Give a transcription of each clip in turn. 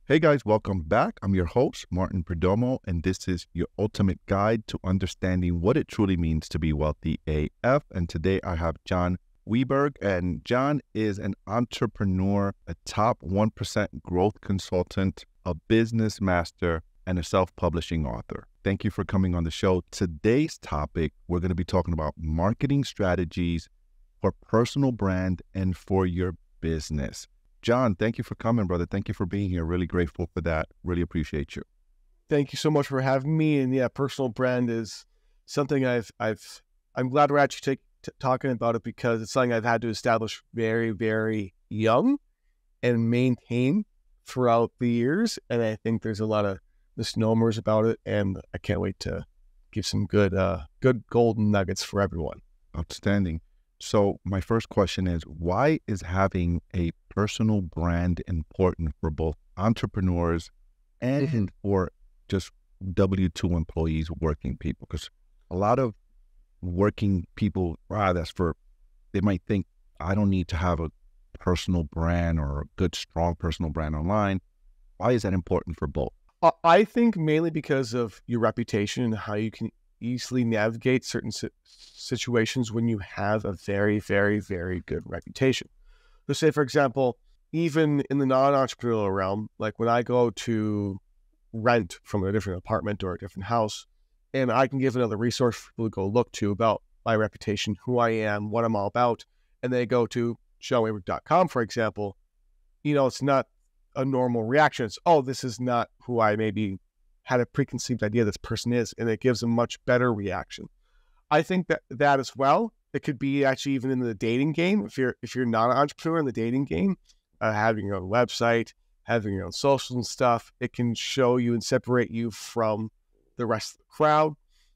Hey guys, welcome back. I'm your host, Martin Perdomo, and this is your ultimate guide to understanding what it truly means to be wealthy AF. And today I have Jon Weberg, and Jon is an entrepreneur, a top 1% growth consultant, a business master, and a self-publishing author. Thank you for coming on the show. Today's topic, we're going to be talking about marketing strategies for personal brand and for your business. Jon, thank you for coming, brother. Thank you for being here. Really grateful for that. Really appreciate you. Thank you so much for having me. And yeah, personal brand is something I'm glad we're actually talking about it because it's something I've had to establish very, very young and maintain throughout the years. And I think there's a lot of misnomers about it. And I can't wait to give some good golden nuggets for everyone. Outstanding. So my first question is, why is having a personal brand important for both entrepreneurs and for just W-2 employees, working people? Because a lot of working people, they might think, I don't need to have a personal brand or a good, strong personal brand online. Why is that important for both? I think mainly because of your reputation and how you can easily navigate certain situations when you have a very, very, very good reputation. So say, for example, even in the non-entrepreneurial realm, like when I go to rent from a different apartment or a different house, and I can give another resource for people to go look to about my reputation, who I am, what I'm all about, and they go to jonweberg.com, for example, it's not a normal reaction. It's, oh, this is not who I maybe had a preconceived idea this person is, and it gives a much better reaction. I think that as well, it could be actually even in the dating game. If you're not an entrepreneur in the dating game, having your own website, having your own social and stuff, it can show you and separate you from the rest of the crowd.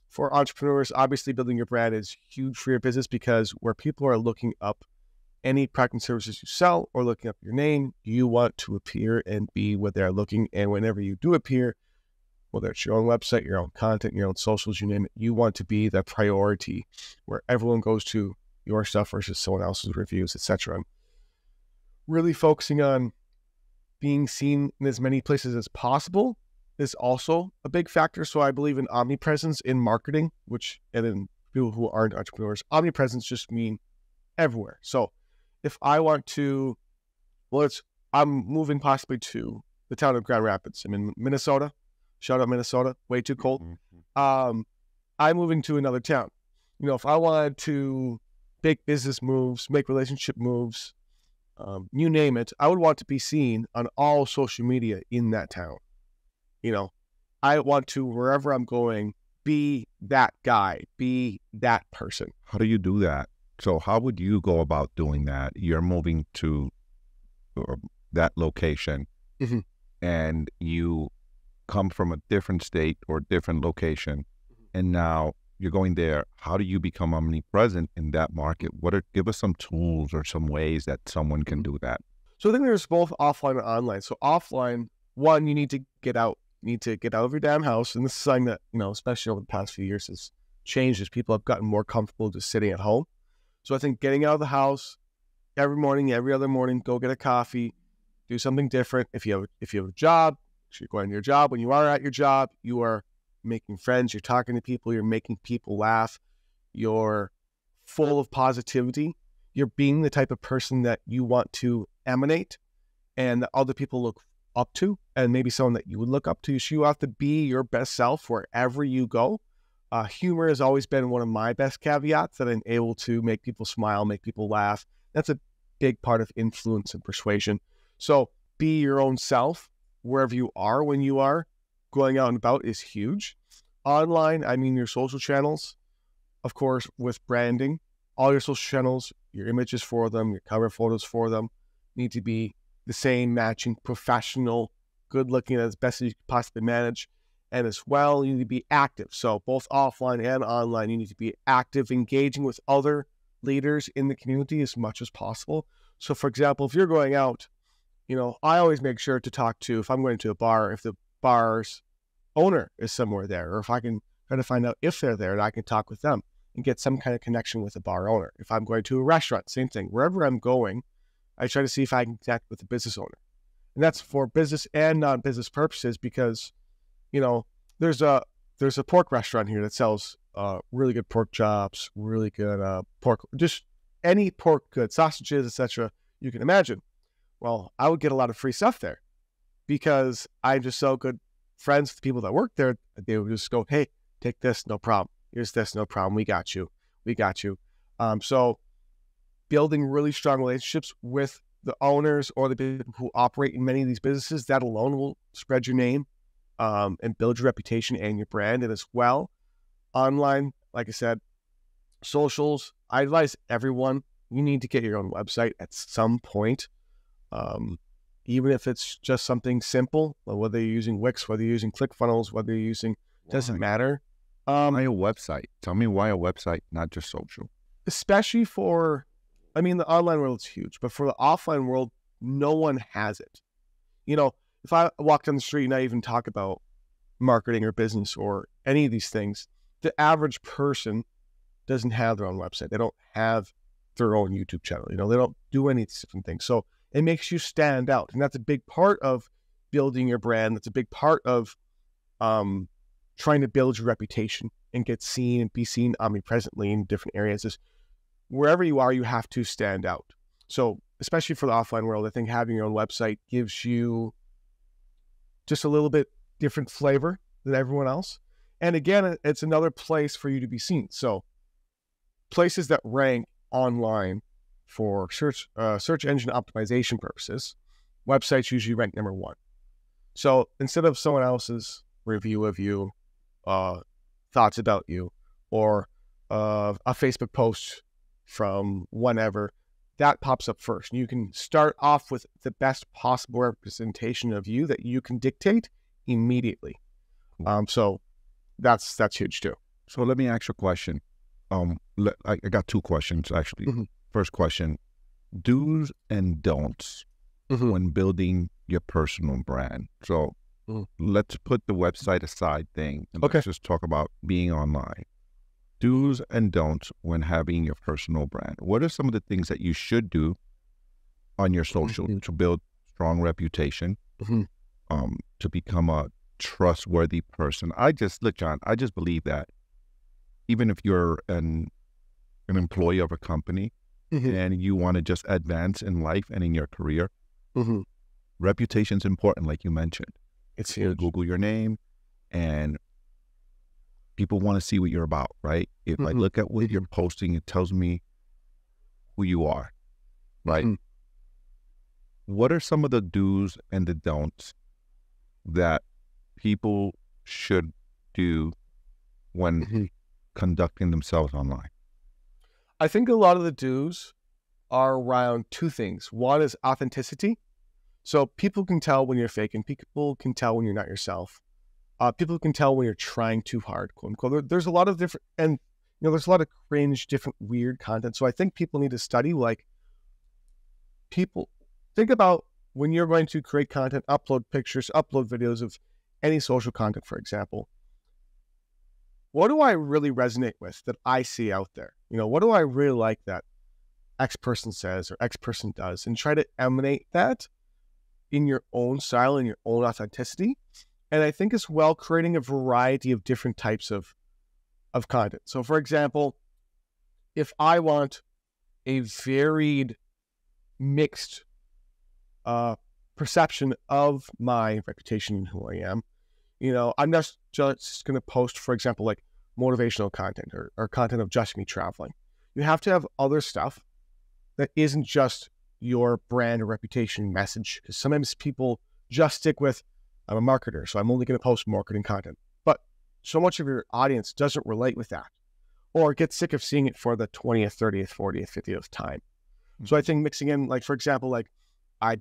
For entrepreneurs, obviously building your brand is huge for your business because where people are looking up any product and services you sell or looking up your name, you want to appear and be what they're looking. And whenever you do appear, whether it's your own website, your own content, your own socials, you name it, you want to be the priority where everyone goes to your stuff versus someone else's reviews, etc. I'm really focusing on being seen in as many places as possible is also a big factor. So I believe in omnipresence in marketing, and in people who aren't entrepreneurs, omnipresence just mean everywhere. So if I want to, I'm moving possibly to the town of Grand Rapids. I'm in Minnesota. Shout out Minnesota, way too cold. I'm moving to another town. If I wanted to make business moves, make relationship moves, you name it, I would want to be seen on all social media in that town. I want to, wherever I'm going, be that guy, be that person. How do you do that? So how would you go about doing that? You're moving to that location and you come from a different state or different location, and now you're going there. How do you become omnipresent in that market? Give us some tools or some ways that someone can do that. So I think there's both offline and online. So offline, one, you need to get out. You need to get out of your damn house. And this is something that, especially over the past few years has changed as people have gotten more comfortable just sitting at home. So I think getting out of the house every morning, every other morning, go get a coffee, do something different. If you have a job, so you're going to your job. When you are at your job, you are making friends, you're talking to people, you're making people laugh, you're full of positivity, you're being the type of person that you want to emanate and that other people look up to, and maybe someone that you would look up to. So you have to be your best self wherever you go. Humor has always been one of my best caveats, that I'm able to make people smile, make people laugh. That's a big part of influence and persuasion. So be your own self wherever you are. When you are going out and about is huge. Online, I mean your social channels, of course, with branding, all your social channels, your images for them, your cover photos for them need to be the same, matching, professional, good looking as best as you can possibly manage. And as well, you need to be active. So both offline and online, you need to be active, engaging with other leaders in the community as much as possible. So for example, if you're going out, I always make sure to talk to, if I'm going to a bar, if the bar's owner is somewhere there, or if I can try to find out if they're there and I can talk with them and get some kind of connection with the bar owner. If I'm going to a restaurant, same thing. Wherever I'm going, I try to see if I can connect with the business owner. And that's for business and non-business purposes because, you know, there's a pork restaurant here that sells really good pork chops, really good pork, just any pork good, sausages, etc. you can imagine. Well, I would get a lot of free stuff there because I'm just so good friends with the people that work there. They would just go, hey, take this, no problem. Here's this, no problem. We got you. We got you. So building really strong relationships with the owners or the people who operate in many of these businesses, that alone will spread your name and build your reputation and your brand. And as well, online, like I said, socials, I advise everyone, you need to get your own website at some point. Even if it's just something simple, whether you're using Wix, whether you're using ClickFunnels, whether you're using, doesn't matter. Why a website? Tell me why a website, not just social. Especially for, I mean, the online world is huge, but for the offline world, no one has it. You know, if I walk down the street and I even talk about marketing or business or any of these things, the average person doesn't have their own website. They don't have their own YouTube channel. You know, they don't do any of these different things. So it makes you stand out. And that's a big part of building your brand. That's a big part of trying to build your reputation and get seen and be seen omnipresently in different areas. Is wherever you are, you have to stand out. So especially for the offline world, I think having your own website gives you just a little bit different flavor than everyone else. And again, it's another place for you to be seen. So places that rank online for search engine optimization purposes, websites usually rank number one. So instead of someone else's review of you, thoughts about you, or a Facebook post from whenever, that pops up first. You can start off with the best possible representation of you that you can dictate immediately. So that's huge too. So let me ask you a question. I got two questions actually. Mm-hmm. First question, do's and don'ts when building your personal brand. So let's put the website aside thing and let's just talk about being online. Do's and don'ts when having your personal brand. What are some of the things that you should do on your social to build strong reputation, to become a trustworthy person? Look, John, I just believe that even if you're an employee of a company and you want to just advance in life and in your career, reputation's important, like you mentioned. It's huge. Google your name and people want to see what you're about, right? If I look at what you're posting, it tells me who you are, right? What are some of the do's and the don'ts that people should do when conducting themselves online? I think a lot of the do's are around two things. One is authenticity. So people can tell when you're faking. People can tell when you're not yourself. People can tell when you're trying too hard, quote unquote. There's a lot of different, and there's a lot of cringe, different, weird content. So I think people need to study, people think about when you're going to create content, upload pictures, upload videos of any social content, for example. What do I really resonate with that I see out there? What do I really like that X person says or X person does, and try to emanate that in your own style, in your own authenticity. And I think as well, creating a variety of different types of content. So for example, if I want a varied, mixed perception of my reputation and who I am, I'm not just going to post, for example, like motivational content or content of just me traveling. You have to have other stuff that isn't just your brand or reputation message. Because sometimes people just stick with, I'm a marketer, so I'm only going to post marketing content. But so much of your audience doesn't relate with that, or get sick of seeing it for the 20th, 30th, 40th, 50th time. So I think mixing in, like, for example, like I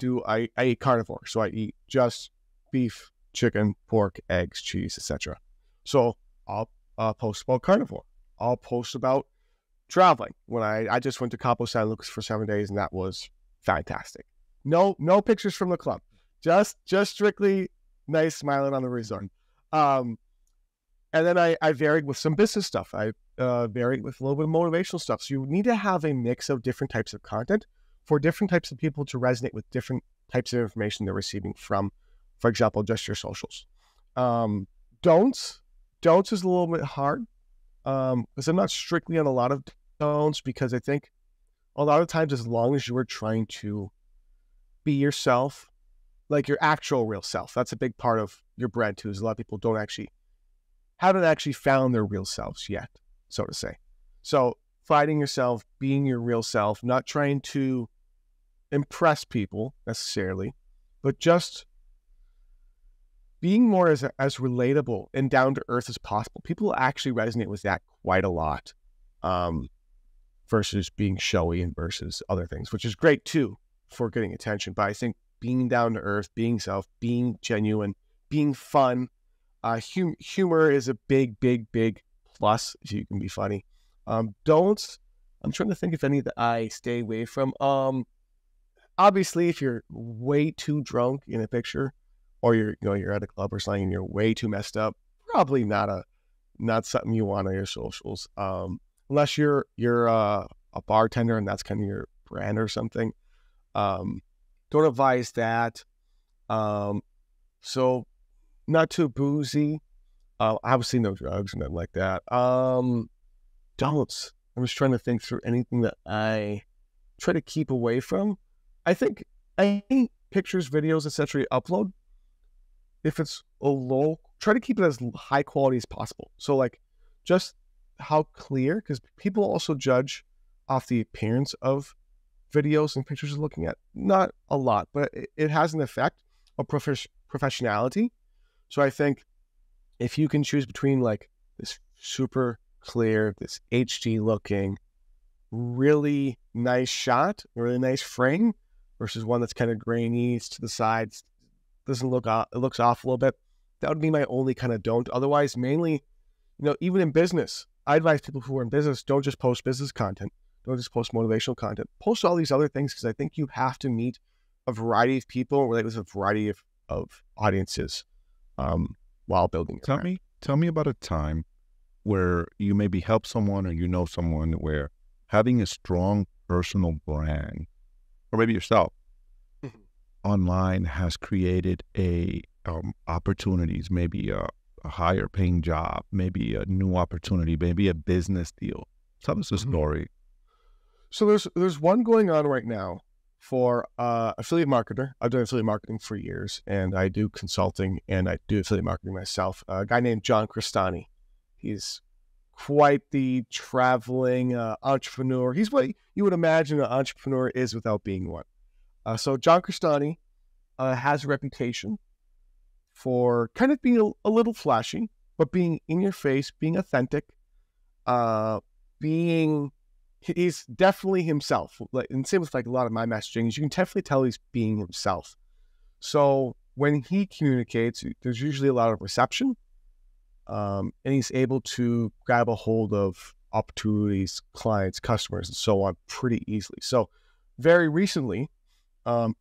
eat carnivore. So I eat just beef, chicken, pork, eggs, cheese, etc. So I'll post about carnivore. I'll post about traveling. When I just went to Cabo San Lucas for 7 days, and that was fantastic. No pictures from the club. Just strictly nice smiling on the resort. And then I varied with some business stuff. I varied with a little bit of motivational stuff. So you need to have a mix of different types of content for different types of people to resonate with different types of information they're receiving from, for example, just your socials. Don'ts is a little bit hard because I'm not strictly on a lot of don'ts, because I think a lot of times, as long as you are trying to be yourself, like your actual real self, that's a big part of your brand too, is a lot of people haven't actually found their real selves yet, so to say. So finding yourself, being your real self, not trying to impress people necessarily, but just being more as relatable and down to earth as possible. People actually resonate with that quite a lot, versus being showy and versus other things, which is great too for getting attention. But I think being down to earth, being self, being genuine, being fun, humor is a big plus if you can be funny. Don'ts, I'm trying to think if any that I stay away from. Obviously, if you're way too drunk in a picture, or you're at a club or something and you're way too messed up, probably not something you want on your socials. Unless you're a bartender and that's kind of your brand or something. Don't advise that. So not too boozy. Obviously no drugs and nothing like that. Don'ts. I'm just trying to think through anything that I try to keep away from. I think any pictures, videos, etc. you upload, if it's a low, try to keep it as high quality as possible. So like just how clear, because people also judge off the appearance of videos and pictures you're looking at. Not a lot, but it has an effect of professionality. So I think if you can choose between like this super clear, this HD looking, really nice shot, really nice frame, versus one that's kind of grainy to the sides, doesn't look off, it looks off a little bit, that would be my only kind of don't. Otherwise, mainly, even in business, I advise people who are in business, don't just post business content. Don't just post motivational content. Post all these other things, because I think you have to meet a variety of people, relate with a variety of audiences while building your brand. Tell me about a time where you maybe help someone or someone where having a strong personal brand, or maybe yourself, online has created opportunities, maybe a higher paying job, maybe a new opportunity, maybe a business deal. Tell us a story. So there's one going on right now for affiliate marketer. I've done affiliate marketing for years, and I do consulting, and I do affiliate marketing myself. A guy named Jon Weberg. He's quite the traveling entrepreneur. He's what you would imagine an entrepreneur is without being one. So Jon Weberg has a reputation for kind of being a little flashy, but being in your face, being authentic, he's definitely himself. And same with like a lot of my messaging, you can definitely tell he's being himself. So when he communicates, there's usually a lot of reception, and he's able to grab a hold of opportunities, clients, customers, and so on pretty easily. So very recently,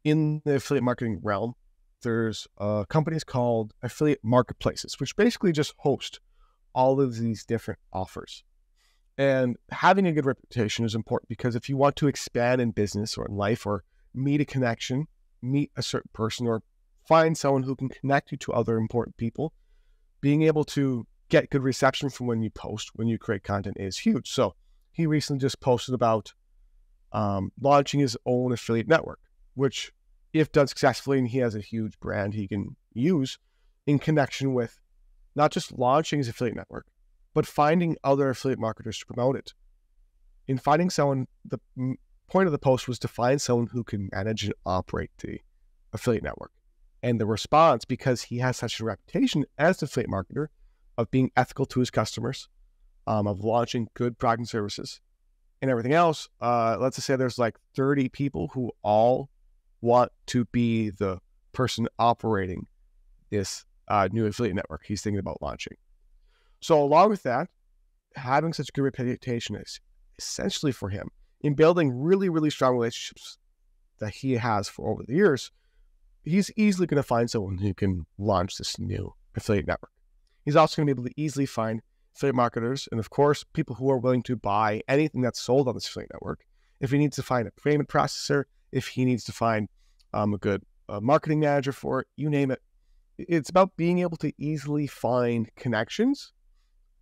in the affiliate marketing realm, there's companies called affiliate marketplaces, which basically just host all of these different offers. And having a good reputation is important, because if you want to expand in business or in life, or meet a connection, meet a certain person, or find someone who can connect you to other important people, being able to get good reception from when you post, when you create content, is huge. So he recently just posted about launching his own affiliate network, which, if done successfully, and he has a huge brand he can use in connection with not just launching his affiliate network, but finding other affiliate marketers to promote it. In finding someone, the point of the post was to find someone who can manage and operate the affiliate network. And the response, because he has such a reputation as an affiliate marketer of being ethical to his customers, of launching good product and services and everything else, let's just say there's like 30 people who all want to be the person operating this new affiliate network he's thinking about launching. So along with that, having such good reputation is essentially for him in building really, really strong relationships that he has for over the years. He's easily going to find someone who can launch this new affiliate network. He's also going to be able to easily find affiliate marketers, and of course, people who are willing to buy anything that's sold on this affiliate network. If he needs to find a payment processor, if he needs to find a good marketing manager for it, you name it. It's about being able to easily find connections,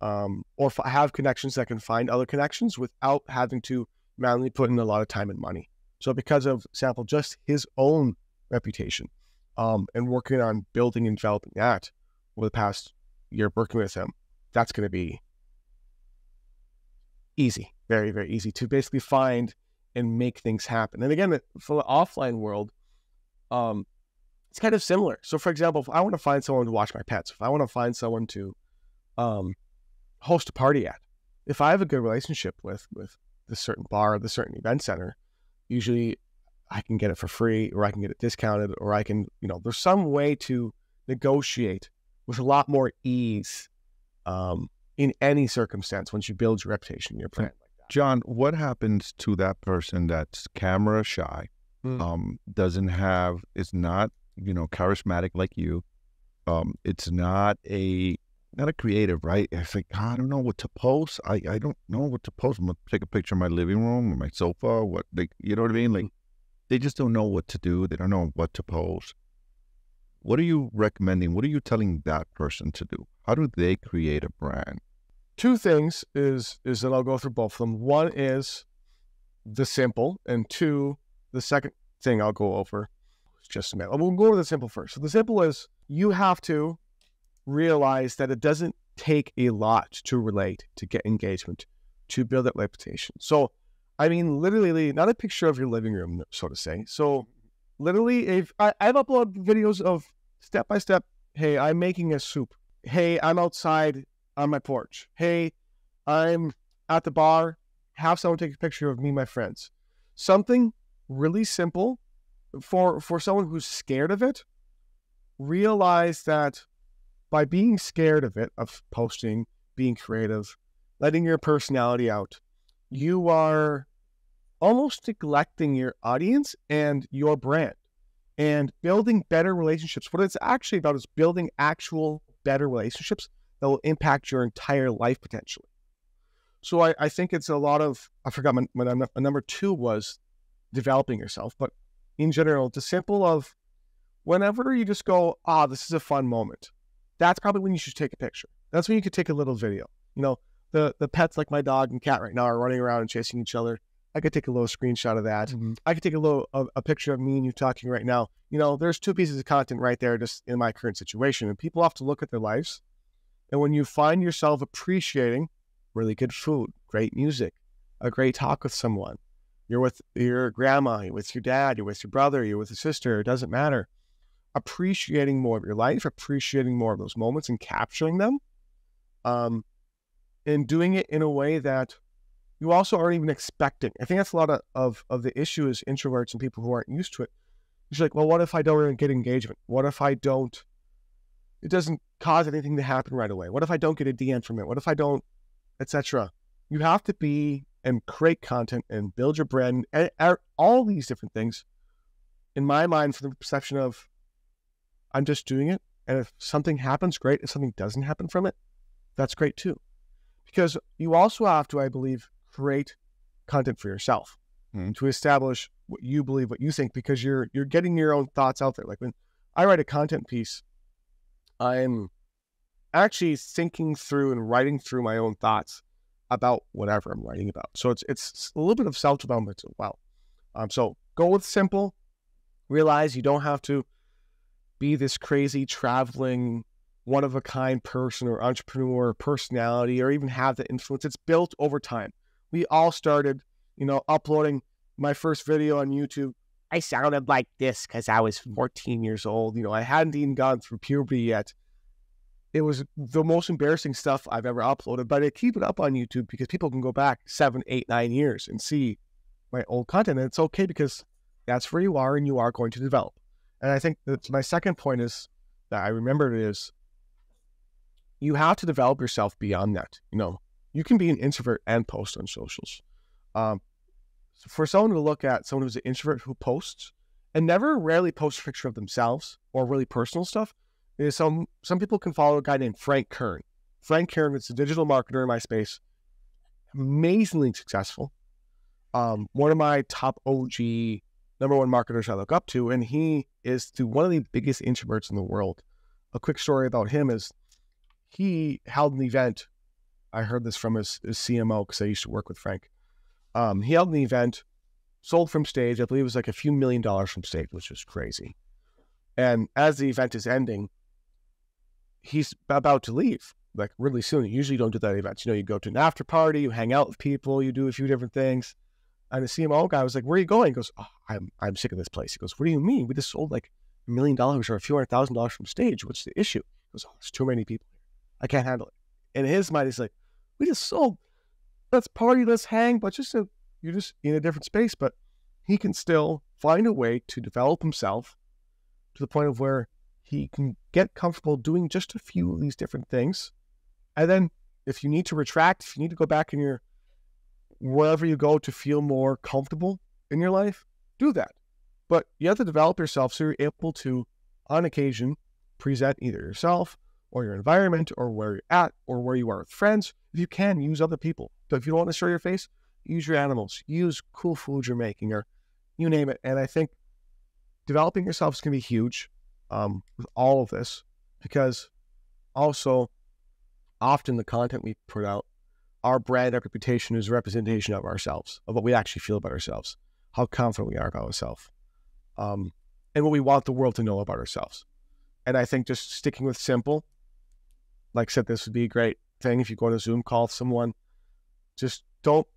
or have connections that can find other connections without having to manually put in a lot of time and money. So because of, example, just his own reputation, and working on building and developing that over the past year, working with him, that's going to be easy, very, very easy to basically find and make things happen. And again, for the offline world, it's kind of similar. So for example, if I want to find someone to watch my pets, if I want to find someone to host a party at, if I have a good relationship with this certain bar, the certain event center, usually I can get it for free, or I can get it discounted, or I can, there's some way to negotiate with a lot more ease in any circumstance once you build your reputation, your brand like that. Jon, what happens to that person that's camera shy, doesn't have, is not, charismatic like you, it's not a creative, right? It's like, I don't know what to post. I don't know what to post. I'm gonna take a picture of my living room or my sofa. You know what I mean? Like, they just don't know what to do. They don't know what to post. What are you recommending? What are you telling that person to do? How do they create a brand? Two things is that I'll go through both of them. One is the simple, and two, the second thing I'll go over is just a minute. We'll go over the simple first. So the simple is, you have to realize that it doesn't take a lot to relate, to get engagement, to build that reputation. So, I mean, literally, not a picture of your living room, so to say. So, literally, if I've uploaded videos of step by step. Hey, I'm making a soup. Hey, I'm outside on my porch. Hey, I'm at the bar. Have someone take a picture of me and my friends. Something really simple for someone who's scared of it. Realize that by being scared of it, of posting, being creative, letting your personality out, you are almost neglecting your audience and your brand, and building better relationships. What it's actually about is building actual better relationships that will impact your entire life potentially. So I think it's a lot of, I forgot my number two was developing yourself, but in general, the simple of whenever you just go, this is a fun moment, that's probably when you should take a picture. That's when you could take a little video. The pets like my dog and cat right now are running around and chasing each other. I could take a little screenshot of that. Mm-hmm. I could take a picture of me and you talking right now. There's two pieces of content right there just in my current situation. And people have to look at their lives. And when you find yourself appreciating really good food, great music, a great talk with someone, you're with your grandma, you're with your dad, you're with your brother, you're with your sister, it doesn't matter. Appreciating more of your life, appreciating more of those moments and capturing them, and doing it in a way that you also aren't even expecting. I think that's a lot of the issue is introverts and people who aren't used to it. It's like, well, what if I don't get engagement? What if it doesn't cause anything to happen right away? What if I don't get a DM from it? What if I don't, etc.? You have to be and create content and build your brand, and all these different things, in my mind, from the perception of, I'm just doing it. And if something happens, great. If something doesn't happen from it, that's great too. Because you also have to, I believe, create content for yourself to establish what you believe, what you think, because you're getting your own thoughts out there. Like when I write a content piece, I'm actually thinking through and writing through my own thoughts about whatever I'm writing about. So it's a little bit of self-development as well. So go with simple. Realize you don't have to be this crazy traveling one-of-a-kind person or entrepreneur personality, or even have the influence. It's built over time. We all started, uploading my first video on YouTube. I sounded like this because I was 14 years old. I hadn't even gone through puberty yet. It was the most embarrassing stuff I've ever uploaded, but I keep it up on YouTube because people can go back 7, 8, 9 years and see my old content. And it's okay because that's where you are and you are going to develop. And I think that my second point is that I remembered is you have to develop yourself beyond that. You can be an introvert and post on socials. For someone to look at someone who's an introvert who posts and rarely posts a picture of themselves or really personal stuff, is some people can follow a guy named Frank Kern. Frank Kern is a digital marketer in my space, amazingly successful. One of my top OG number one marketers I look up to, and he is one of the biggest introverts in the world. A quick story about him is he held an event. I heard this from his CMO because I used to work with Frank. He held an event, sold from stage. I believe it was like a few $1 million from stage, which was crazy. And as the event is ending, he's about to leave, like really soon. You usually don't do that at events. You go to an after party, you hang out with people, you do a few different things. And the CMO guy was like, "Where are you going?" He goes, "Oh, I'm sick of this place." He goes, "What do you mean? We just sold like $1 million or a few $100,000 from stage. What's the issue?" He goes, "Oh, there's too many people here. I can't handle it." In his mind, he's like, "We just sold. Let's party, let's hang, but you're just in a different space." But he can still find a way to develop himself to the point of where he can get comfortable doing just a few of these different things. And then if you need to retract, if you need to go back in your wherever you go to feel more comfortable in your life, do that. But you have to develop yourself so you're able to, on occasion, present either yourself or your environment or where you're at or where you are with friends. If you can, use other people. So if you don't want to show your face, use your animals, use cool food you're making, or you name it. And I think developing yourself is going to be huge with all of this, because also often the content we put out, our brand, our reputation is a representation of ourselves, of what we actually feel about ourselves, how confident we are about ourselves, and what we want the world to know about ourselves. And I think just sticking with simple, like I said, this would be a great thing if you go on a Zoom call with someone. Just don't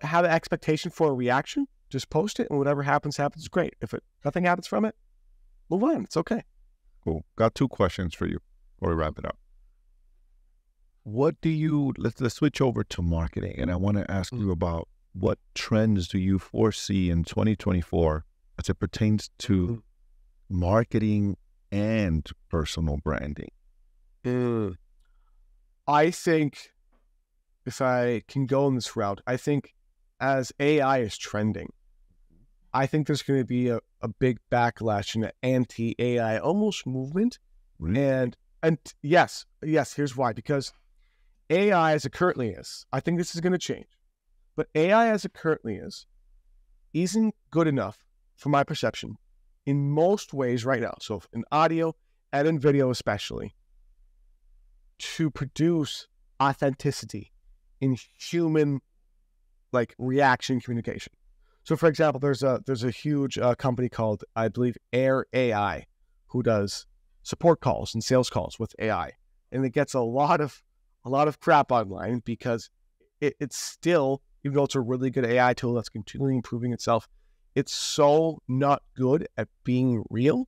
have an expectation for a reaction. Just post it, and whatever happens, great. If nothing happens from it, move on. It's okay. Cool. Got 2 questions for you before we wrap it up. Let's switch over to marketing. And I want to ask you about what trends do you foresee in 2024 as it pertains to marketing and personal branding? I think if I can go in this route, I think as AI is trending, I think there's going to be a big backlash in an anti-AI almost movement. Really? And yes, here's why. Because AI as it currently is, I think this is going to change, but AI as it currently is isn't good enough for my perception in most ways right now. So in audio and in video especially, to produce authenticity in human reaction communication. So for example, there's a huge company called, I believe, Air AI, who does support calls and sales calls with AI, and it gets a lot of crap online because it's still, even though it's a really good AI tool that's continually improving itself, it's so not good at being real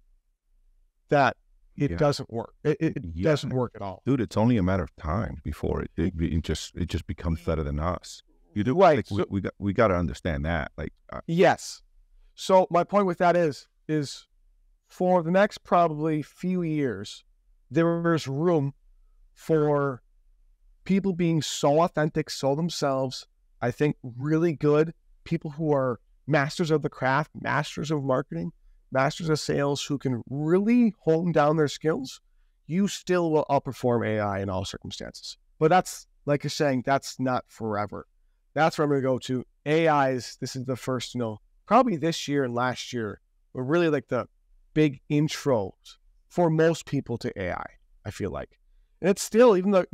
that it doesn't work. It doesn't work at all. Dude, it's only a matter of time before it just becomes better than us. You do right? We got to understand that. Yes. So my point with that is for the next probably few years, there's room for people being so authentic, so themselves. I think really good people who are masters of the craft, masters of marketing, masters of sales, who can really hone down their skills. You still will outperform AI in all circumstances. But that's, like you're saying, that's not forever. That's where I'm going to go to. This is the first, probably this year and last year were really the big intros for most people to AI, I feel like. And it's still, even though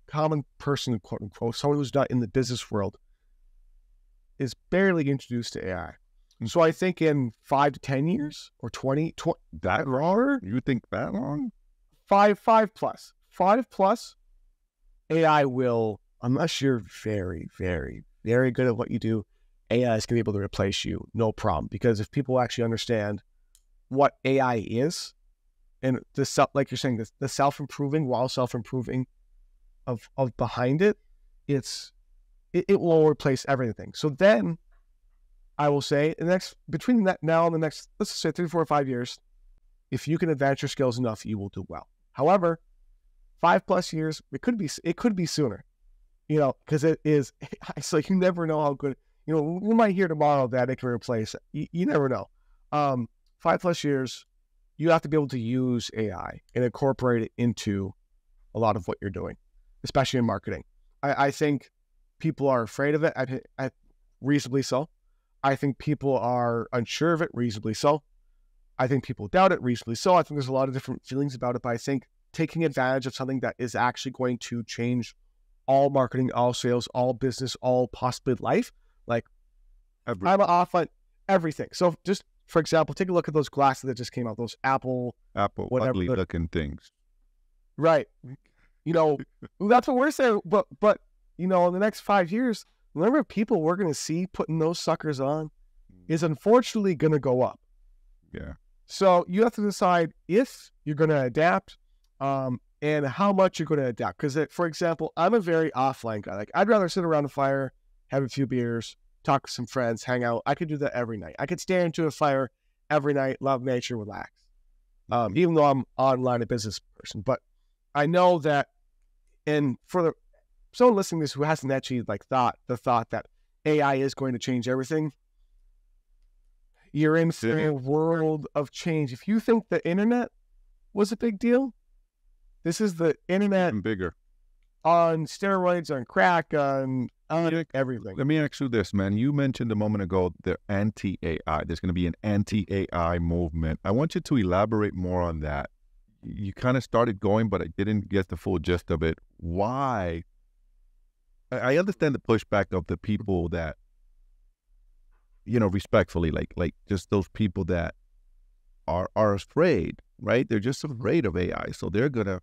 common person, quote unquote, someone who's not in the business world, is barely introduced to AI. So I think in 5 to 10 years or 20 that long? You think that long? 5 plus AI will, unless you're very, very, very good at what you do, AI is going to be able to replace you, no problem. Because if people actually understand what AI is, and like you're saying, the self-improving while self-improving of behind it, it will replace everything. So then I will say between that now and the next, let's say 3, 4, 5 years, if you can advance your skills enough, you will do well. However, 5+ years, it could be sooner, because it's like you never know how good, we might hear tomorrow that it can replace it. You never know. 5+ years, you have to be able to use AI and incorporate it into a lot of what you're doing, especially in marketing. I think people are afraid of it, reasonably so. I think people are unsure of it, reasonably so. I think people doubt it, reasonably so. I think there's a lot of different feelings about it, but I think taking advantage of something that is actually going to change all marketing, all sales, all business, all possibly life, like I'm off on everything. So just, for example, take a look at those glasses that just came out, those Apple whatever, ugly looking things. Right. You know, that's what we're saying. But you know, in the next 5 years, the number of people we're going to see putting those suckers on is unfortunately going to go up. Yeah. So you have to decide if you're going to adapt, and how much you're going to adapt. Because, for example, I'm a very offline guy. Like, I'd rather sit around a fire, have a few beers, talk to some friends, hang out. I could do that every night. I could stare into a fire every night, love nature, relax. Even though I'm online a business person. But I know that, and for someone listening to this who hasn't actually like thought that AI is going to change everything, you're in a world of change. If you think the internet was a big deal, this is the internet even bigger, on steroids, on crack, on everything. Let me ask you this, man. You mentioned a moment ago the anti-AI. There's going to be an anti-AI movement. I want you to elaborate more on that. You kind of started going, but I didn't get the full gist of it. Why? I understand the pushback of the people that, you know, respectfully, like just those people that are afraid, right? They're just afraid of AI. So they're going to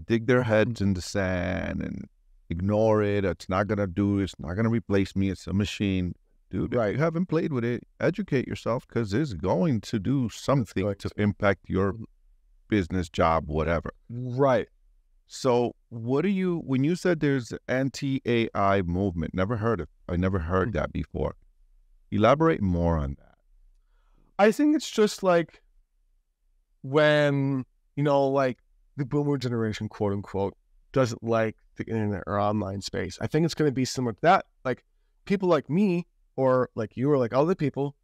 dig their heads in the sand and ignore it. It's not going to do it. It's not going to replace me. It's a machine. Dude, right. If you haven't played with it, educate yourself, because it's going to do something to impact your business, job, whatever. Right. So what do you, when you said there's anti-AI movement, I never heard that before. Elaborate more on that. I think it's just like when, you know, like the boomer generation, quote unquote, doesn't like the internet or online space. I think it's going to be similar to that. Like people like me, or like you, or like other people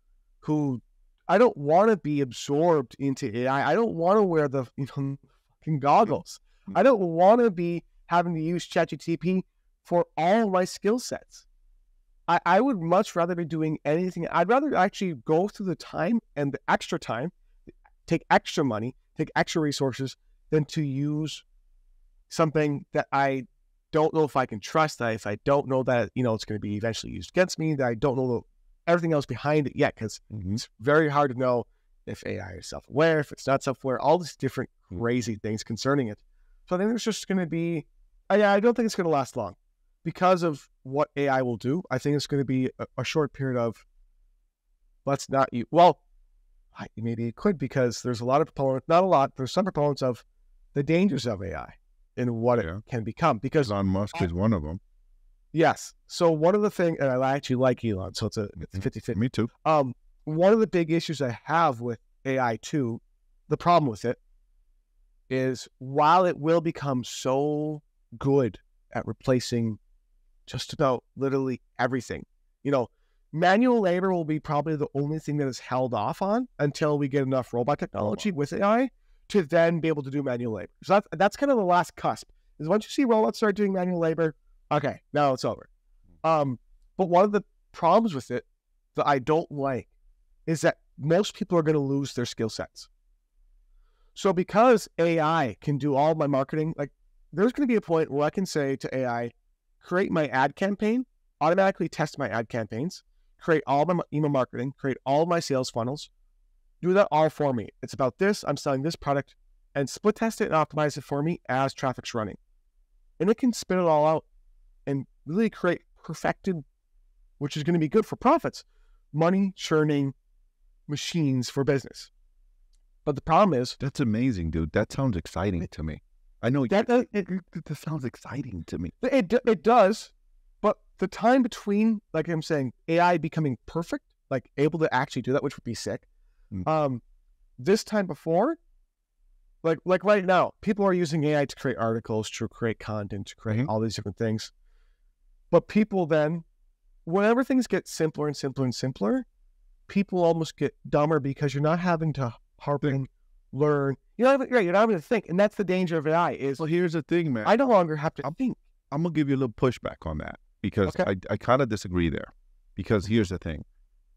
who, I don't want to be absorbed into AI. I don't want to wear the, you know, fucking goggles. I don't want to be having to use ChatGPT for all my skill sets. I would much rather be doing anything. I'd rather actually go through the time and the extra time, take extra money, take extra resources, than to use something that I don't know if I can trust, that if I don't know that, you know, it's going to be eventually used against me, that I don't know everything else behind it yet, because it's very hard to know if AI is self-aware, if it's not self-aware, all these different crazy things concerning it. So I think there's just going to be, I don't think it's going to last long because of what AI will do. I think it's going to be a short period of, let's not use, well, maybe it could, because there's a lot of proponents, not a lot, there's some proponents of the dangers of AI and what it can become. Because Elon Musk is one of them. Yes. So one of the things, and I actually like Elon, so it's 50-50. Me too. One of the big issues I have with AI too, the problem with it, is while it will become so good at replacing just about literally everything, you know, manual labor will be probably the only thing that is held off on until we get enough robot technology with AI to then be able to do manual labor. So that's kind of the last cusp, is once you see robots start doing manual labor, okay, now it's over. But one of the problems with it that I don't like is that most people are going to lose their skill sets. So because AI can do all my marketing, like there's going to be a point where I can say to AI, create my ad campaign, automatically test my ad campaigns, create all my email marketing, create all my sales funnels, do that all for me. It's about this, I'm selling this product, and split test it and optimize it for me as traffic's running. And it can spit it all out and really create perfected, which is going to be good for profits, money churning machines for business. But the problem is, that's amazing, dude. That sounds exciting to me. I know that sounds exciting to me. It does, but the time between, like I'm saying, AI becoming perfect, like able to actually do that, which would be sick. This time before, like right now, people are using AI to create articles, to create content, to create all these different things. But people then, whenever things get simpler and simpler and simpler, people almost get dumber because you're not having to harpen, learn. You're not having to think, and that's the danger of AI. Is, well, here's the thing, man. I no longer have to think. I'm gonna give you a little pushback on that, because I kind of disagree there. Because here's the thing.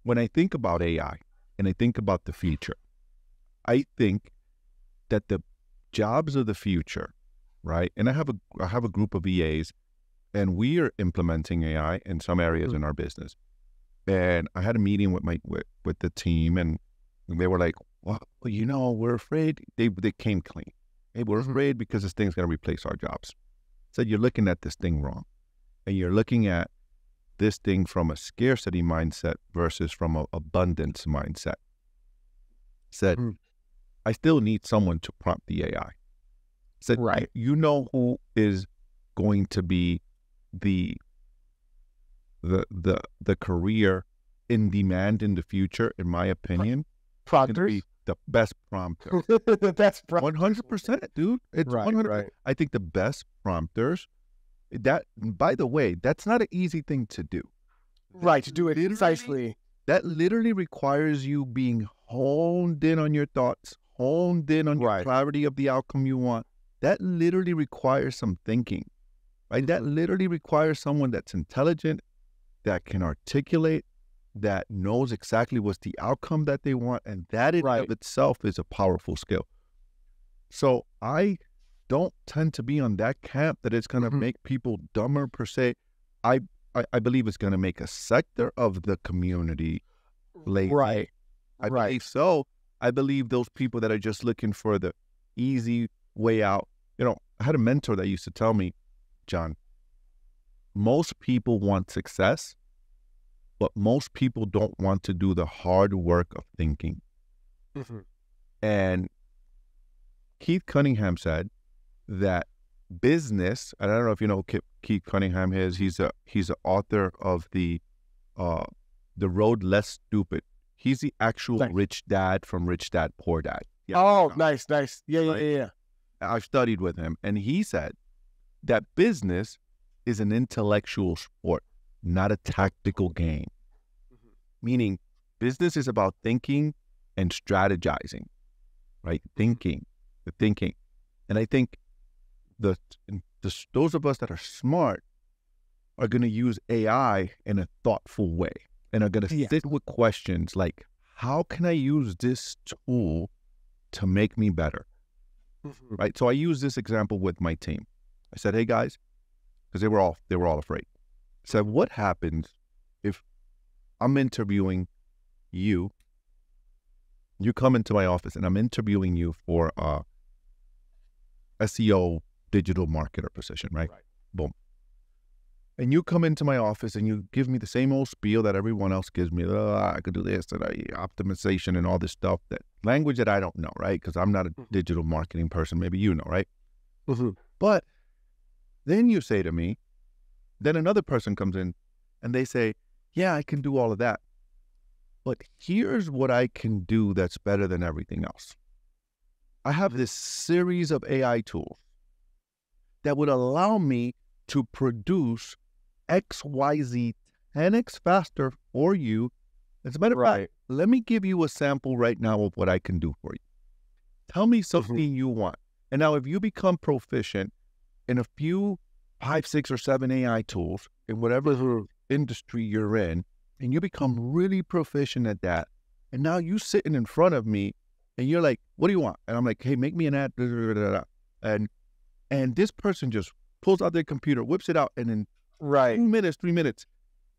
When I think about AI and I think about the future, I think that the jobs of the future, right? And I have a group of EAs, and we are implementing AI in some areas in our business. And I had a meeting with the team, and they were like, "Well, we're afraid." They came clean. Hey, we're afraid because this thing's going to replace our jobs. Said, you're looking at this thing wrong, and you're looking at this thing from a scarcity mindset versus from an abundance mindset. Said, I still need someone to prompt the AI. Said, right. You know who is going to be the career in demand in the future, in my opinion? Prompters? The best prompter. The best prompter. 100%, dude. It's 100%. Right. I think the best prompters, that, by the way, that's not an easy thing to do. Right, to do it precisely. That literally requires you being honed in on your thoughts, honed in on your clarity of the outcome you want. That literally requires some thinking, right? That literally requires someone that's intelligent, that can articulate, that knows exactly what's the outcome that they want, and that in of itself is a powerful skill. So I don't tend to be on that camp that it's going to make people dumber per se. I believe it's going to make a sector of the community lazy. Right. I believe so. I believe those people that are just looking for the easy way out. I had a mentor that used to tell me, John, most people want success, but most people don't want to do the hard work of thinking. And Keith Cunningham said that business, and I don't know if you know Keith Cunningham is, he's an author of the Road Less Stupid. He's the actual rich dad from Rich Dad, Poor Dad. Yeah, nice. Yeah. I've studied with him, and he said that business is an intellectual sport, not a tactical game. Meaning, business is about thinking and strategizing, right? Thinking. And I think those of us that are smart are going to use AI in a thoughtful way and are going to sit with questions like, how can I use this tool to make me better? Right? So I use this example with my team. I said, hey guys, because they were all afraid. I said, what happens if I'm interviewing you come into my office and I'm interviewing you for a SEO digital marketer position, right? Boom. And you come into my office and you give me the same old spiel that everyone else gives me. I could do this, and optimization and all this stuff, that language that I don't know, right? Because I'm not a digital marketing person. Maybe you know, right? But then you say to me, then another person comes in and they say, yeah, I can do all of that, but here's what I can do that's better than everything else. I have this series of AI tools that would allow me to produce XYZ 10x faster for you. As a matter of fact, let me give you a sample right now of what I can do for you. Tell me something you want. And now if you become proficient in a few 5, 6, or 7 AI tools in whatever industry you're in, and you become really proficient at that, and now you sitting in front of me and you're like, what do you want? And I'm like, hey, make me an ad. And this person just pulls out their computer, whips it out, and in 2 minutes, 3 minutes,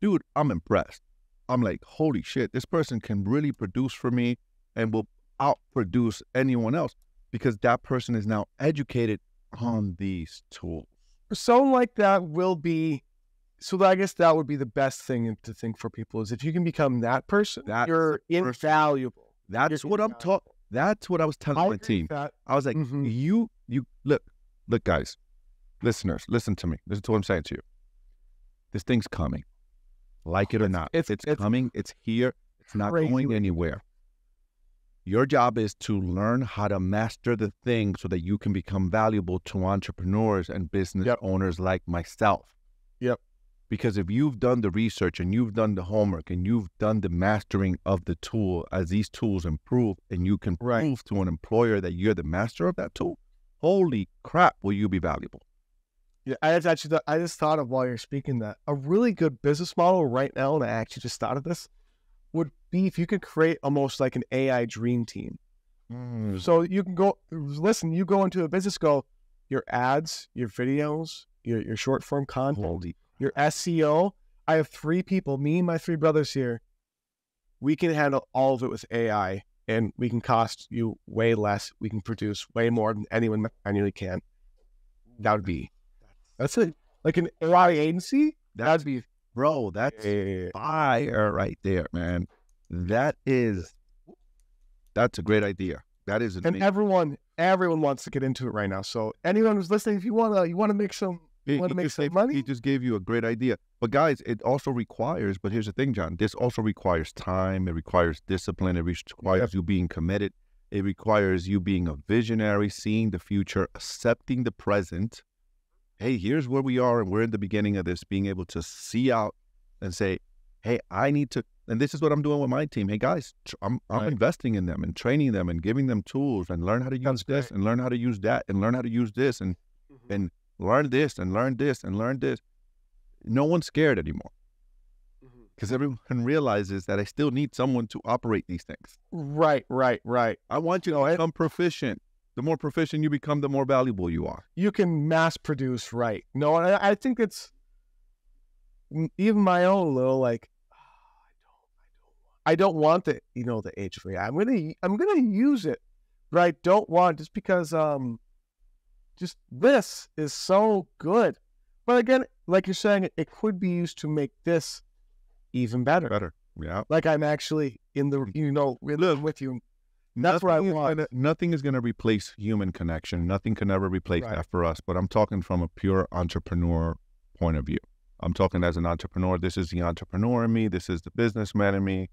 dude, I'm impressed. I'm like, holy shit, this person can really produce for me and will outproduce anyone else because that person is now educated on these tools. Someone like that will be, so I guess that would be the best thing to think for people is if you can become that person, you're invaluable. That's what I'm talking. That's what I was telling my team. I was like, you look, guys, listeners, listen to me. Listen to what I'm saying to you. This thing's coming, like it or not. It's coming. It's here. It's not going anywhere. Your job is to learn how to master the thing so that you can become valuable to entrepreneurs and business owners like myself. Because if you've done the research and you've done the homework and you've done the mastering of the tool, as these tools improve and you can prove to an employer that you're the master of that tool, holy crap, will you be valuable? Yeah, I just thought of while you're speaking that a really good business model right now, and I actually just thought of this, would be if you could create almost like an AI dream team. So you can you go into a business, your ads, your videos, your short form content, your SEO. I have 3 people, me and my 3 brothers here. We can handle all of it with AI, and we can cost you way less. We can produce way more than anyone manually can. That would be, that's it. Like an AI agency, that'd be, bro, that's fire right there, man. That's a great idea. That is amazing. And everyone wants to get into it right now. So anyone who's listening, if you want to make some money, he just gave you a great idea. But guys, it also requires, but here's the thing, John, this also requires time. It requires discipline. It requires you being committed. It requires you being a visionary, seeing the future, accepting the present. Hey, here's where we are, and we're in the beginning of this, being able to see out and say, hey, I need to, and this is what I'm doing with my team. Hey, guys, I'm investing in them and training them and giving them tools and learn how to use this and learn how to use that and learn how to use this and learn this and learn this and learn this. No one's scared anymore because everyone realizes that I still need someone to operate these things. Right. I want you to become proficient. The more proficient you become, the more valuable you are. You can mass produce, right? No, I think it's even my own little like, I don't want the age of AI. I'm gonna use it, but I don't want just because just this is so good. But again, like you're saying, it could be used to make this even better. Yeah. Like I'm actually in the with you. That's what I want. Nothing is going to replace human connection. Nothing can ever replace that for us. But I'm talking from a pure entrepreneur point of view. I'm talking as an entrepreneur. This is the entrepreneur in me. This is the businessman in me.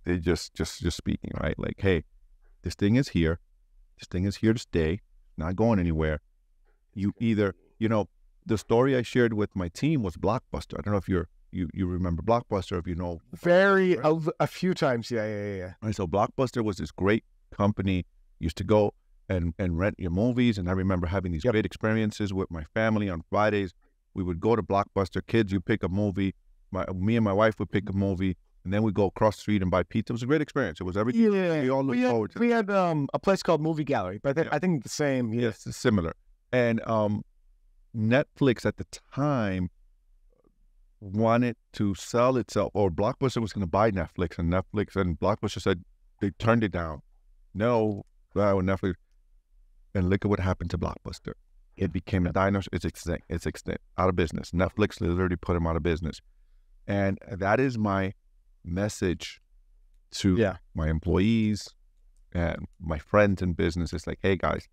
They just speaking, right? Like, hey, this thing is here. This thing is here to stay. Not going anywhere. You either, the story I shared with my team was Blockbuster. I don't know if you remember Blockbuster, if you know. A few times, yeah. Right, so Blockbuster was this great company. Used to go and rent your movies, and I remember having these great experiences with my family on Fridays. We would go to Blockbuster. Kids, you pick a movie. Me and my wife would pick a movie, and then we'd go across the street and buy pizza. It was a great experience. It was everything we all looked forward to. We had a place called Movie Gallery, but I think the same. Yeah. Yes, it's similar. And Netflix at the time wanted to sell itself, or Blockbuster was going to buy Netflix, and Blockbuster said they turned it down. No, Netflix. And look at what happened to Blockbuster. It became a dinosaur. It's extinct, out of business. Netflix literally put him out of business. And that is my message to my employees and my friends in business. It's like, hey guys,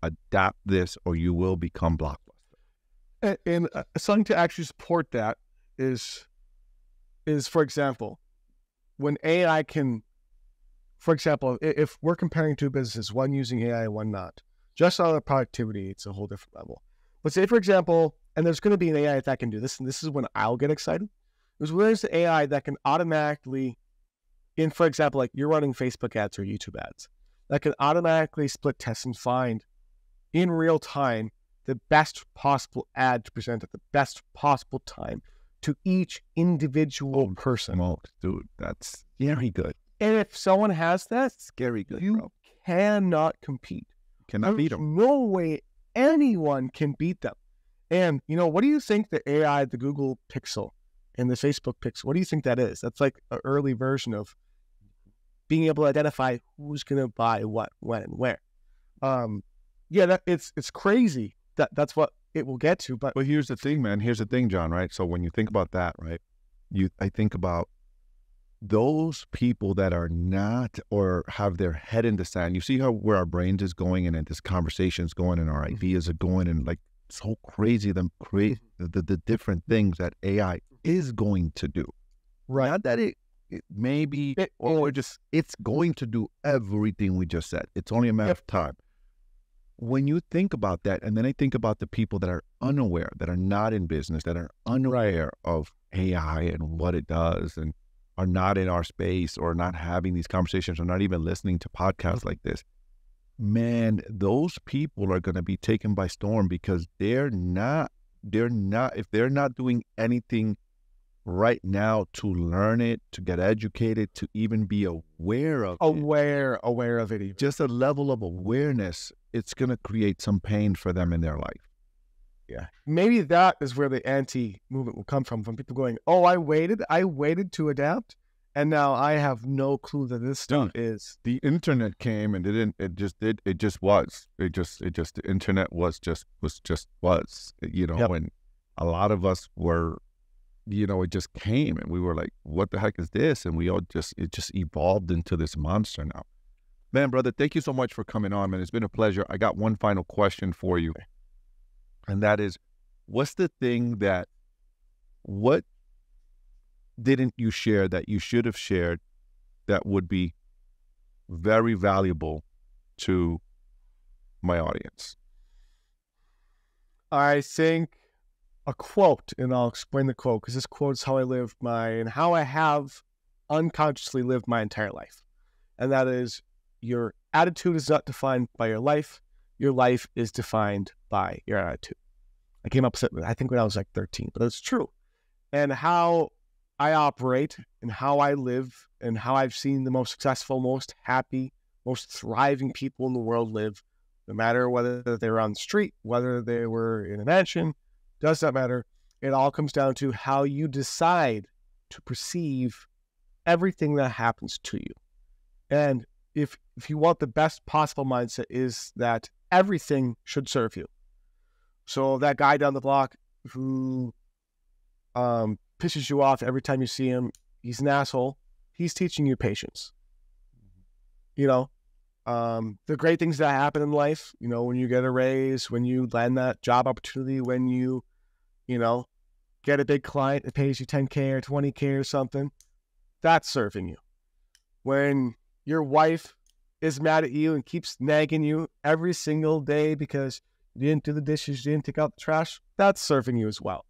adapt this or you will become Blockbuster. And something to actually support that is for example, when AI can, for example, if we're comparing 2 businesses, one using AI and one not, just on the productivity, it's a whole different level. Let's say, for example, and there's going to be an AI that can do this, and this is when I'll get excited, is when there's an AI that can automatically, for example, like you're running Facebook ads or YouTube ads, that can automatically split test and find in real time the best possible ad to present at the best possible time to each individual person. Dude, that's very good. And if someone has that, scary good, you cannot compete. Cannot beat them. No way anyone can beat them. And, what do you think the AI, the Google Pixel and the Facebook Pixel, what do you think that is? That's like an early version of being able to identify who's going to buy what, when, and where. It's crazy. That's what it will get to. But here's the thing, man. Here's the thing, John, right? So when you think about that, right, I think about those people that are not or have their head in the sand. You see where our brains is going and this conversation's going and our ideas are going and like so crazy the different things that AI is going to do. Right. Not that it maybe it's going to do everything we just said. It's only a matter of time. When you think about that, and then I think about the people that are unaware, that are not in business, that are unaware of AI and what it does and are not in our space or not having these conversations or not even listening to podcasts like this, man, those people are going to be taken by storm because if they're not doing anything right now to learn it, to get educated, to even be aware of aware of it even. just a level of awareness, it's going to create some pain for them in their life. Yeah. Maybe that is where the anti-movement will come from people going, oh, I waited to adapt, and now I have no clue that this stuff is. The internet came and the internet was, you know, when a lot of us were, you know, it just came and we were like, what the heck is this? And it just evolved into this monster now. Man, brother, thank you so much for coming on, man. It's been a pleasure. I got one final question for you. And that is, what didn't you share that you should have shared that would be very valuable to my audience? I think a quote, and I'll explain the quote because this quote is how I have unconsciously lived my entire life. And that is, your attitude is not defined by your life is defined by your attitude. I came up with it, I think, when I was like 13, but it's true. And how I operate and how I live and how I've seen the most successful, most happy, most thriving people in the world live, no matter whether they were on the street, whether they were in a mansion, does not matter. It all comes down to how you decide to perceive everything that happens to you. And if you want the best possible mindset, is that everything should serve you. So that guy down the block who pisses you off every time you see him, he's an asshole. He's teaching you patience. You know, the great things that happen in life, you know, when you get a raise, when you land that job opportunity, when you know, get a big client that pays you 10K or 20K or something, that's serving you. When your wife is mad at you and keeps nagging you every single day because you didn't do the dishes, you didn't take out the trash, that's serving you as well.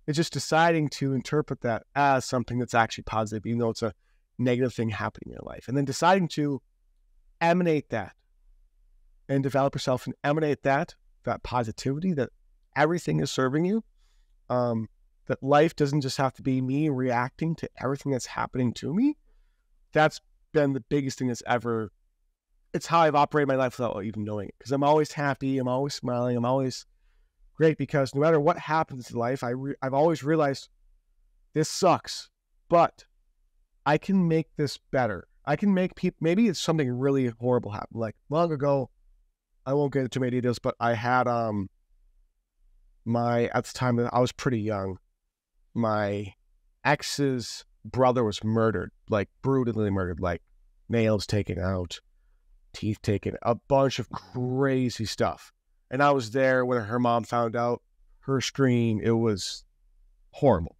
It's just deciding to interpret that as something that's actually positive, even though it's a negative thing happening in your life. And then deciding to emanate that and develop yourself and emanate that positivity, that everything is serving you, that life doesn't just have to be me reacting to everything that's happening to me. That's been the biggest thing that's ever, it's how I've operated my life without even knowing it. Because I'm always happy, I'm always smiling, I'm always great, because no matter what happens in life, I've always realized this sucks, but I can make this better. I can make people, maybe it's something really horrible happen. Like long ago, I won't get into too many details, but I had, at the time I was pretty young, my ex's brother was murdered, like brutally murdered, like nails taken out, teeth taken, a bunch of crazy stuff. And I was there when her mom found out, her scream, it was horrible.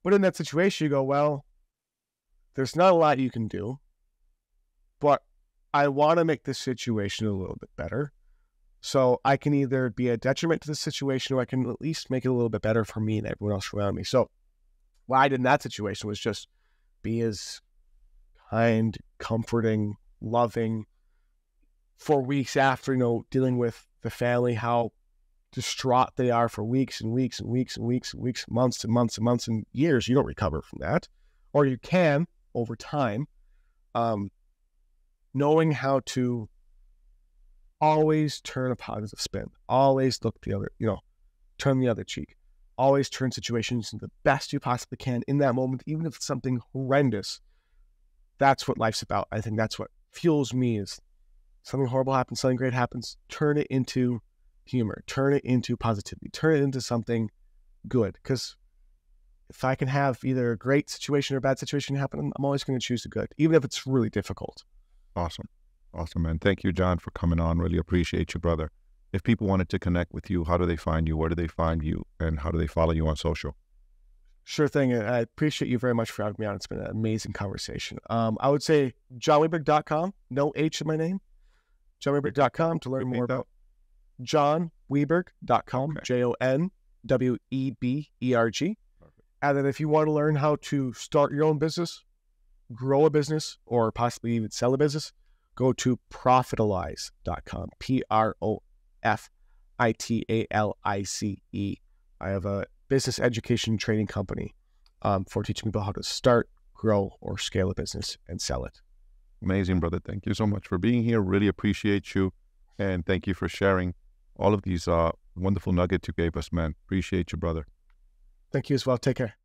But in that situation, you go, well, there's not a lot you can do, but I want to make this situation a little bit better. So I can either be a detriment to the situation, or I can at least make it a little bit better for me and everyone else around me. So what I did in that situation was just be as kind, comforting, loving for weeks after, you know, dealing with the family, how distraught they are for weeks and weeks and weeks and weeks and weeks, months and months and months and years. You don't recover from that, or you can over time. Knowing how to always turn a positive spin, always look the other, you know, turn the other cheek, always turn situations into the best you possibly can in that moment, even if it's something horrendous. That's what life's about. I think that's what fuels me, is something horrible happens, something great happens, turn it into humor, turn it into positivity, turn it into something good. Because if I can have either a great situation or a bad situation happen, I'm always going to choose the good, even if it's really difficult. Awesome. Awesome, man. Thank you, Jon, for coming on. Really appreciate you, brother. If people wanted to connect with you, how do they find you? Where do they find you? And how do they follow you on social? Sure thing. I appreciate you very much for having me on. It's been an amazing conversation. I would say jonweberg.com, no H in my name, jonweberg.com to learn more about jonweberg.com, Okay. JONWEBERG. And then if you want to learn how to start your own business, grow a business, or possibly even sell a business, go to profitalize.com, PROFITALICE. I have a business education training company for teaching people how to start, grow, or scale a business and sell it. Amazing, brother. Thank you so much for being here. Really appreciate you. And thank you for sharing all of these wonderful nuggets you gave us, man. Appreciate you, brother. Thank you as well. Take care.